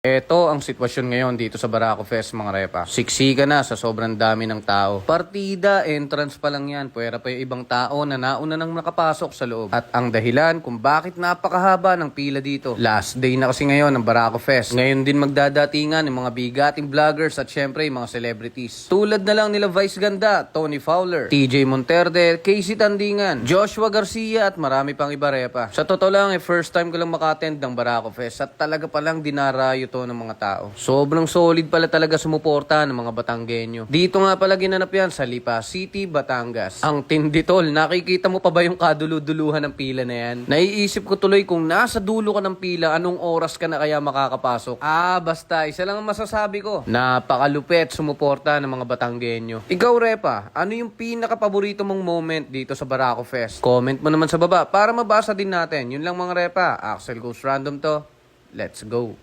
Ito ang sitwasyon ngayon dito sa Barako Fest mga repa. Siksika na sa sobrang dami ng tao. Partida, entrance pa lang yan. Pwera pa yung ibang tao na nauna nang nakapasok sa loob. At ang dahilan kung bakit napakahaba ng pila dito. Last day na kasi ngayon ng Barako Fest. Ngayon din magdadatingan ng mga bigating vloggers at syempre yung mga celebrities. Tulad na lang nila Vice Ganda, Tony Fowler, TJ Monterde, Casey Tandingan, Joshua Garcia at marami pang iba repa. Sa totoo lang, first time ko lang maka-attend ng Barako Fest at talaga palang dinarayo to ng mga tao. Sobrang solid pala talaga sumuporta ng mga Batanggenyo. Dito nga pala ginanap yan sa Lipa City, Batangas. Ang tindi tol, nakikita mo pa ba yung kaduluduluhan ng pila na yan? Naiisip ko tuloy kung nasa dulo ka ng pila, anong oras ka na kaya makakapasok? Basta, isa lang ang masasabi ko. Napakalupet sumuporta ng mga Batanggenyo. Ikaw repa, ano yung pinaka-paborito mong moment dito sa Barako Fest? Comment mo naman sa baba para mabasa din natin. Yun lang mga repa. Axel Goes Random to. Let's go.